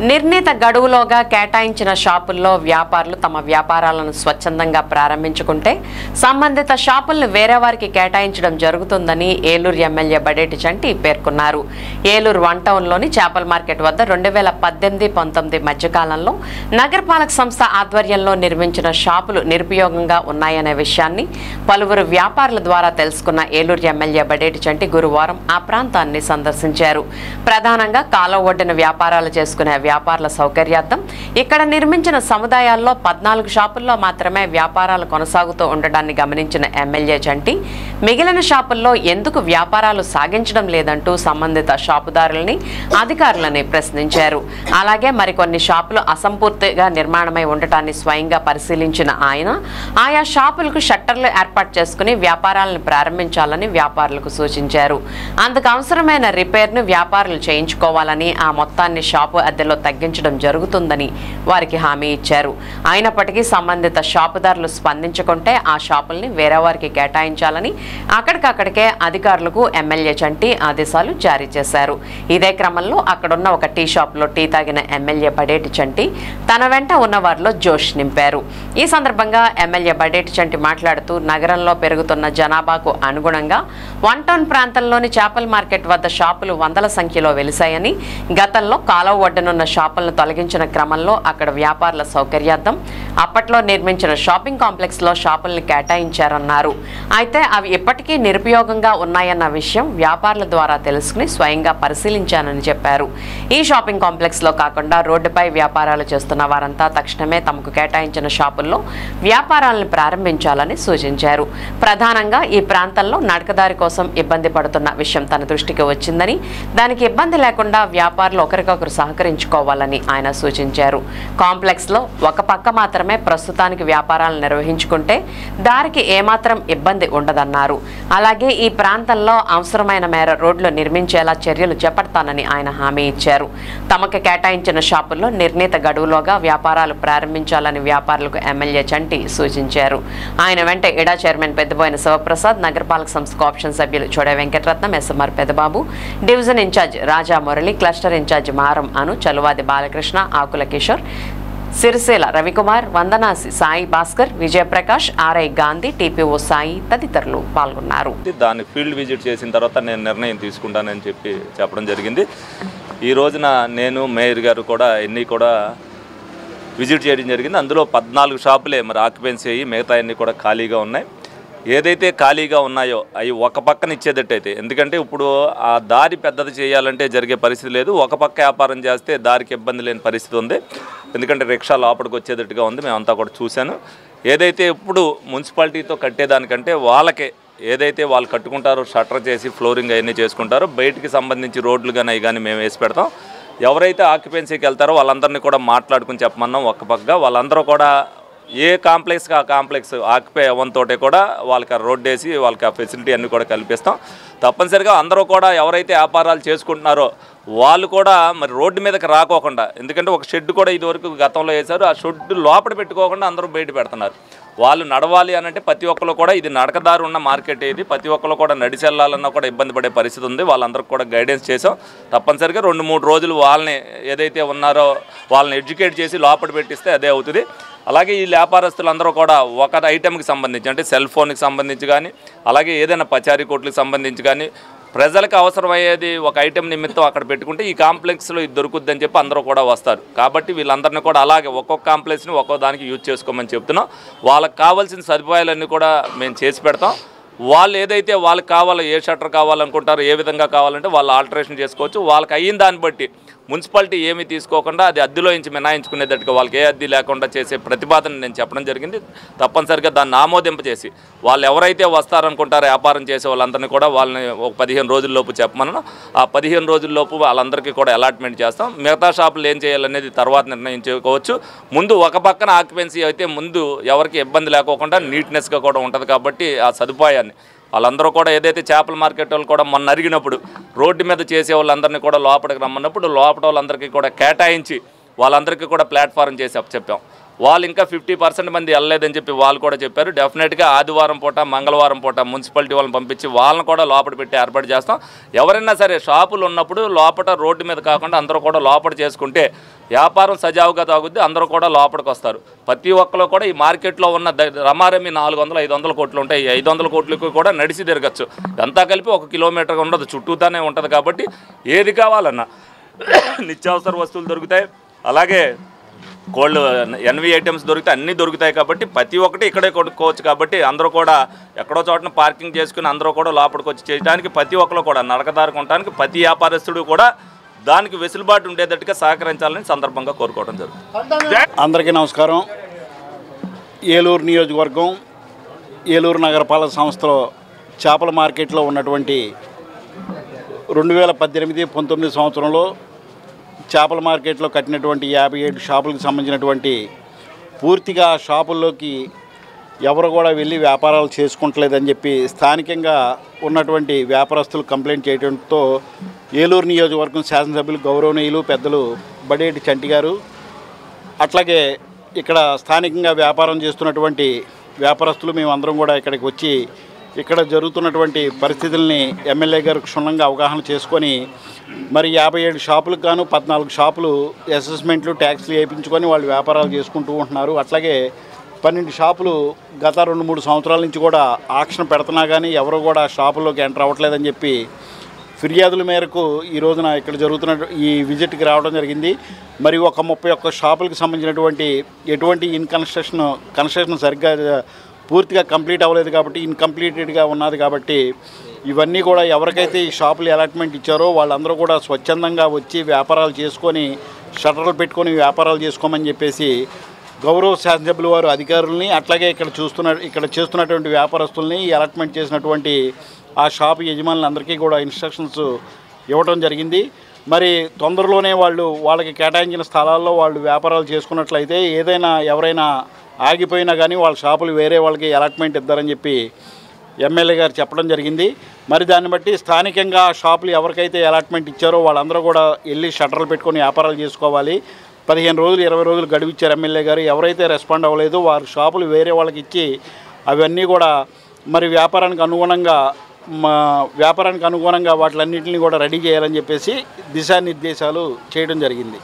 నిర్ణీత గడువులోగా కేటాయించిన షాపుల్లో వ్యాపారులు తమ వ్యాపారాలను స్వచ్ఛందంగా ప్రారంభించుకుంటే సంబంధిత షాపులను వేరే వారికి కేటాయించడం జరుగుతుందని ఏలూరు ఎమ్మెల్యే బడేటి చంటి పేర్కొన్నారు. ఏలూరు వన్ టౌన్లోని చేపల మార్కెట్ వద్ద 2018-19 మధ్యకాలంలో నగరపాలక సంస్థ ఆధ్వర్యంలో నిర్మించిన షాపులు నిరుపయోగంగా ఉన్నాయనే విషయాన్ని పలువురు వ్యాపారుల ద్వారా తెలుసుకున్న ఏలూరు ఎమ్మెల్యే బడేటి చంటి గురువారం ఆ ప్రాంతాన్ని సందర్శించారు. ప్రధానంగా కాలువ ఒడ్డున వ్యాపారాలు చేసుకునే వ్యాపారుల సౌకర్యార్థం ఇక్కడ నిర్మించిన సముదాయాల్లో 14 షాపుల్లో మాత్రమే వ్యాపారాలు కొనసాగుతూ ఉండడాన్ని గమనించిన ఎమ్మెల్యే చంటి మిగిలిన షాపుల్లో ఎందుకు వ్యాపారాలు సాగించడం లేదంటూ సంబంధిత షాపుదారుల్ని అధికారులని ప్రశ్నించారు. అలాగే మరికొన్ని షాపులు అసంపూర్తిగా నిర్మాణమై ఉండటాన్ని స్వయంగా పరిశీలించిన ఆయన ఆయా షాపులకు షట్టర్లు ఏర్పాటు చేసుకుని వ్యాపారాలను ప్రారంభించాలని వ్యాపారులకు సూచించారు. అందుకు అవసరమైన రిపేర్ను వ్యాపారులు చేయించుకోవాలని ఆ మొత్తాన్ని షాపు అద్దెలో తగ్గించడం జరుగుతుందని వారికి హామీ ఇచ్చారు. అయినప్పటికీ సంబంధిత షాపుదారులు స్పందించుకుంటే ఆ షాపుల్ని వేరే వారికి కేటాయించాలని అక్కడికక్కడికే అధికారులకు ఎమ్మెల్యే చంటి ఆదేశాలు జారీ చేశారు. ఇదే క్రమంలో అక్కడున్న ఒక టీ షాప్లో టీ తాగిన ఎమ్మెల్యే బడేటి చంటి తన వెంట ఉన్న వారిలో జోష్ నింపారు. ఈ సందర్భంగా ఎమ్మెల్యే బడేటి చంటి మాట్లాడుతూ నగరంలో పెరుగుతున్న జనాభాకు అనుగుణంగా వన్ టౌన్ ప్రాంతంలోని చేపల మార్కెట్ వద్ద షాపులు వందల సంఖ్యలో వెలిశాయని, గతంలో కాలువ ఒడ్డునున్న షాపులను తొలగించిన క్రమంలో అక్కడ వ్యాపారుల సౌకర్యార్థం అప్పట్లో నిర్మించిన షాపింగ్ కాంప్లెక్స్ లో షాపుల్ని కేటాయించారన్నారు. అయితే అవి ఇప్పటికీ నిరుపయోగంగా ఉన్నాయన్న విషయం వ్యాపారుల ద్వారా తెలుసుకుని స్వయంగా పరిశీలించానని చెప్పారు. ఈ షాపింగ్ కాంప్లెక్స్ లో కాకుండా రోడ్డుపై వ్యాపారాలు చేస్తున్న వారంతా తక్షణమే తమకు కేటాయించిన షాపుల్లో వ్యాపారాలను ప్రారంభించాలని సూచించారు. ప్రధానంగా ఈ ప్రాంతంలో నడకదారి కోసం ఇబ్బంది పడుతున్న విషయం తన దృష్టికి వచ్చిందని, దానికి ఇబ్బంది లేకుండా వ్యాపారులు ఒకరికొకరు సహకరించుకోవాలని ఆయన సూచించారు. కాంప్లెక్స్ లో ఒక పక్క మాత్రమే ప్రస్తుతానికి వ్యాపారాలు నిర్వహించుకుంటే దారికి ఏమాత్రం ఇబ్బంది ఉండదన్నారు. అలాగే ఈ ప్రాంతంలో అవసరమైన మేర రోడ్లు నిర్మించేలా చర్యలు చేపడతానని ఆయన హామీ ఇచ్చారు. తమకు కేటాయించిన షాపుల్లో నిర్ణీత గడువులోగా వ్యాపారాలు ప్రారంభించాలని వ్యాపారులకు ఎమ్మెల్యే చంటి సూచించారు. ఆయన వెంట ఇడా చైర్మన్ పెద్దబోయిన శివప్రసాద్, నగరపాలక సంస్థ కోఆప్షన్ సభ్యులు చోడే వెంకటరత్నం, ఎస్ఎంఆర్ పెద్దబాబు, డివిజన్ ఇన్ఛార్జ్ రాజా మురళి, క్లస్టర్ ఇన్ఛార్జ్ మారం అను, చలువాది బాలకృష్ణ, ఆకుల కిషోర్, సిరిసేల రవికుమార్, వందనాసి సాయి భాస్కర్, విజయప్రకాష్, ఆర్ఐ గాంధీ, టీపీఓ సాయి తదితరులు పాల్గొన్నారు. దాన్ని ఫీల్డ్ విజిట్ చేసిన తర్వాత నేను నిర్ణయం తీసుకుంటానని చెప్పడం జరిగింది. ఈ రోజున నేను మేయర్ గారు కూడా ఎన్ని కూడా విజిట్ చేయడం జరిగింది. అందులో 14 షాపులే మరి ఆక్యుపెన్సీ అయ్యి మిగతా అన్నీ కూడా ఖాళీగా ఉన్నాయి. ఏదైతే ఖాళీగా ఉన్నాయో అవి ఒక పక్కన ఇచ్చేటట్టయితే, ఎందుకంటే ఇప్పుడు ఆ దారి పెద్దది చేయాలంటే జరిగే పరిస్థితి లేదు. ఒక పక్క వ్యాపారం చేస్తే దారికి ఇబ్బంది లేని పరిస్థితి ఉంది. ఎందుకంటే రిక్షా లోపలికి వచ్చేటట్టుగా ఉంది. మేమంతా కూడా చూశాను. ఏదైతే ఇప్పుడు మున్సిపాలిటీతో కట్టేదానికంటే వాళ్ళకే ఏదైతే వాళ్ళు కట్టుకుంటారో షట్టర్ చేసి ఫ్లోరింగ్ అవన్నీ చేసుకుంటారో, బయటికి సంబంధించి రోడ్లు కానీ అవి కానీ మేము వేసి పెడతాం. ఎవరైతే ఆక్యుపెన్సీకి వెళ్తారో వాళ్ళందరినీ కూడా మాట్లాడుకుని చెప్పమన్నాం. ఒక్క పక్క వాళ్ళందరూ కూడా ఏ కాంప్లెక్స్కి ఆ కాంప్లెక్స్ ఆక్యుపై అవ్వడంతో కూడా వాళ్ళకి రోడ్ వేసి వాళ్ళకి ఆ ఫెసిలిటీ అన్నీ కూడా కల్పిస్తాం. తప్పనిసరిగా అందరూ కూడా ఎవరైతే వ్యాపారాలు చేసుకుంటున్నారో వాళ్ళు కూడా మరి రోడ్డు మీదకి రాకోకుండా, ఎందుకంటే ఒక షెడ్ కూడా ఇదివరకు గతంలో వేశారు, ఆ షెడ్ లోపల పెట్టుకోకుండా అందరూ బయట పెడుతున్నారు. వాళ్ళు నడవాలి అని అంటే ప్రతి ఒక్కరు కూడా ఇది నడకదారు ఉన్న మార్కెట్, ఇది ప్రతి ఒక్కరు కూడా నడిచి వెళ్ళాలన్నా కూడా ఇబ్బంది పడే పరిస్థితి ఉంది. వాళ్ళందరికీ కూడా గైడెన్స్ చేసాం. తప్పనిసరిగా 2-3 రోజులు వాళ్ళని ఏదైతే ఉన్నారో వాళ్ళని ఎడ్యుకేట్ చేసి లోపల పెట్టిస్తే అదే అవుతుంది. అలాగే ఈ వ్యాపారస్తులందరూ కూడా ఒక ఐటెంకి సంబంధించి అంటే సెల్ ఫోన్కి సంబంధించి కానీ, అలాగే ఏదైనా పచారీ కోట్లకు సంబంధించి కానీ ప్రజలకు అవసరమయ్యేది ఒక ఐటెం నిమిత్తం అక్కడ పెట్టుకుంటే ఈ కాంప్లెక్స్లో ఇది దొరుకుద్దని చెప్పి అందరూ కూడా వస్తారు. కాబట్టి వీళ్ళందరినీ కూడా అలాగే ఒక్కొక్క కాంప్లెక్స్ని ఒక్కో దానికి యూజ్ చేసుకోమని చెప్తున్నాం. వాళ్ళకి కావాల్సిన సదుపాయాలన్నీ కూడా మేము చేసి పెడతాం. వాళ్ళు ఏదైతే వాళ్ళకి కావాలో, ఏ షట్టర్ కావాలనుకుంటారో, ఏ విధంగా కావాలంటే వాళ్ళు ఆల్టరేషన్ చేసుకోవచ్చు. వాళ్ళకి అయిన దాన్ని బట్టి మున్సిపాలిటీ ఏమీ తీసుకోకుండా అది అద్దెలో నుంచి మినాయించుకునేటట్టుగా వాళ్ళకి ఏ అద్దె లేకుండా చేసే ప్రతిపాదన నేను చెప్పడం జరిగింది. తప్పనిసరిగా దాన్ని ఆమోదింపచేసి వాళ్ళు ఎవరైతే వస్తారనుకుంటారో వ్యాపారం చేసే వాళ్ళందరినీ కూడా వాళ్ళని ఒక 15 రోజుల్లోపు చెప్పమన్నా ఆ 15 రోజుల్లోపు వాళ్ళందరికీ కూడా అలాట్మెంట్ చేస్తాం. మిగతా షాపులు ఏం చేయాలనేది తర్వాత నిర్ణయించుకోవచ్చు. ముందు ఒక పక్కన ఆక్యుపెన్సీ అయితే ముందు ఎవరికి ఇబ్బంది లేకోకుండా నీట్నెస్గా కూడా ఉంటుంది. కాబట్టి ఆ సదుపాయాన్ని వాళ్ళందరూ కూడా ఏదైతే చేపల మార్కెట్ వాళ్ళు కూడా మొన్న అరిగినప్పుడు రోడ్డు మీద చేసే వాళ్ళందరినీ కూడా లోపలికి రమ్మన్నప్పుడు లోపల వాళ్ళందరికీ కూడా కేటాయించి వాళ్ళందరికీ కూడా ప్లాట్ఫారం చేసి చెప్పాం. వాళ్ళు ఇంకా 50% మంది వెళ్ళలేదని చెప్పి వాళ్ళు కూడా చెప్పారు. డెఫినెట్గా ఆదివారం పూట, మంగళవారం పూట మున్సిపాలిటీ వాళ్ళని పంపించి వాళ్ళని కూడా లోపల పెట్టి ఏర్పాటు చేస్తాం. ఎవరైనా సరే షాపులు ఉన్నప్పుడు లోపల రోడ్డు మీద కాకుండా అందరూ కూడా లోపల చేసుకుంటే వ్యాపారం సజావుగా సాగుద్ది, అందరూ కూడా లోపలికి వస్తారు. ప్రతి ఒక్కరు కూడా ఈ మార్కెట్లో ఉన్న రమారమి 400-500 కోట్లు ఉంటాయి. 500 కోట్లకు కూడా నడిచి తిరగచ్చు. అంతా కలిపి 1 కిలోమీటర్ ఉండదు, చుట్టూతానే ఉంటుంది. కాబట్టి ఏది కావాలన్నా నిత్యావసర వస్తువులు దొరుకుతాయి, అలాగే కోల్డ్ ఎన్వి ఐటమ్స్ దొరుకుతాయి, అన్నీ దొరుకుతాయి. కాబట్టి ప్రతి ఒక్కటి ఇక్కడే కొనుక్కోవచ్చు. కాబట్టి అందరూ కూడా ఎక్కడో చోటన పార్కింగ్ చేసుకుని అందరూ కూడా లోపలికి వచ్చి చేయడానికి, ప్రతి ఒక్కరు కూడా నడకదారి కొనడానికి ప్రతి వ్యాపారస్తుడు కూడా దానికి వెసులుబాటు ఉండేటట్టుగా సహకరించాలని సందర్భంగా కోరుకోవడం జరుగుతుంది. అందరికీ నమస్కారం. ఏలూరు నియోజకవర్గం ఏలూరు నగరపాలక సంస్థలో చేపల మార్కెట్లో ఉన్నటువంటి 2018-19 సంవత్సరంలో చేపల మార్కెట్లో కట్టినటువంటి 57 షాపులకు సంబంధించినటువంటి పూర్తిగా షాపుల్లోకి ఎవరు కూడా వెళ్ళి వ్యాపారాలు చేసుకుంటలేదని చెప్పి స్థానికంగా ఉన్నటువంటి వ్యాపారస్తులు కంప్లైంట్ చేయడంతో ఏలూరు నియోజకవర్గం శాసనసభ్యులు గౌరవనీయులు పెద్దలు బడేటి చంటి గారు, అట్లాగే ఇక్కడ స్థానికంగా వ్యాపారం చేస్తున్నటువంటి వ్యాపారస్తులు మేమందరం కూడా ఇక్కడికి వచ్చి ఇక్కడ జరుగుతున్నటువంటి పరిస్థితుల్ని ఎమ్మెల్యే గారు క్షుణ్ణంగా అవగాహన చేసుకొని మరి 57 షాపులకు గాను 14 షాపులు అసెస్మెంట్లు ట్యాక్స్లు వేయించుకొని వాళ్ళు వ్యాపారాలు చేసుకుంటూ ఉంటున్నారు. అట్లాగే 12 షాపులు గత 2-3 సంవత్సరాల నుంచి కూడా ఆక్షన్ పెడుతున్నా కానీ ఎవరు కూడా షాపుల్లోకి ఎంటర్ అవ్వట్లేదని చెప్పి ఫిర్యాదుల మేరకు ఈ రోజున ఇక్కడ జరుగుతున్న ఈ విజిట్కి రావడం జరిగింది. మరి ఒక 31 షాపులకు సంబంధించినటువంటి ఎటువంటి కన్స్ట్రక్షన్ సరిగ్గా పూర్తిగా కంప్లీట్ అవ్వలేదు కాబట్టి ఇన్కంప్లీటెడ్గా ఉన్నది. కాబట్టి ఇవన్నీ కూడా ఎవరికైతే ఈ షాపులు అలాట్మెంట్ ఇచ్చారో వాళ్ళందరూ కూడా స్వచ్ఛందంగా వచ్చి వ్యాపారాలు చేసుకొని షట్టర్లు పెట్టుకొని వ్యాపారాలు చేసుకోమని చెప్పేసి గౌరవ శాసనసభ్యుల వారు అధికారులని, అట్లాగే ఇక్కడ చేస్తున్నటువంటి వ్యాపారస్తుల్ని అలాట్మెంట్ చేసినటువంటి ఆ షాపు యజమానులందరికీ కూడా ఇన్స్ట్రక్షన్స్ ఇవ్వడం జరిగింది. మరి తొందరలోనే వాళ్ళకి కేటాయించిన స్థలాల్లో వాళ్ళు వ్యాపారాలు చేసుకున్నట్లయితే ఏదైనా ఎవరైనా ఆగిపోయినా కానీ వాళ్ళ షాపులు వేరే వాళ్ళకి అలాట్మెంట్ ఇద్దారని చెప్పి ఎమ్మెల్యే గారు చెప్పడం జరిగింది. మరి దాన్ని బట్టి స్థానికంగా షాపులు ఎవరికైతే అలాట్మెంట్ ఇచ్చారో వాళ్ళందరూ కూడా వెళ్ళి షట్టర్లు పెట్టుకొని వ్యాపారాలు చేసుకోవాలి. 15 రోజులు 20 రోజులు గడువు ఇచ్చారు ఎమ్మెల్యే గారు. ఎవరైతే రెస్పాండ్ అవ్వలేదో వారి షాపులు వేరే వాళ్ళకి ఇచ్చి అవన్నీ కూడా మరి వ్యాపారానికి అనుగుణంగా వాటిలన్నింటినీ కూడా రెడీ చేయాలని చెప్పేసి దిశానిర్దేశాలు చేయడం జరిగింది.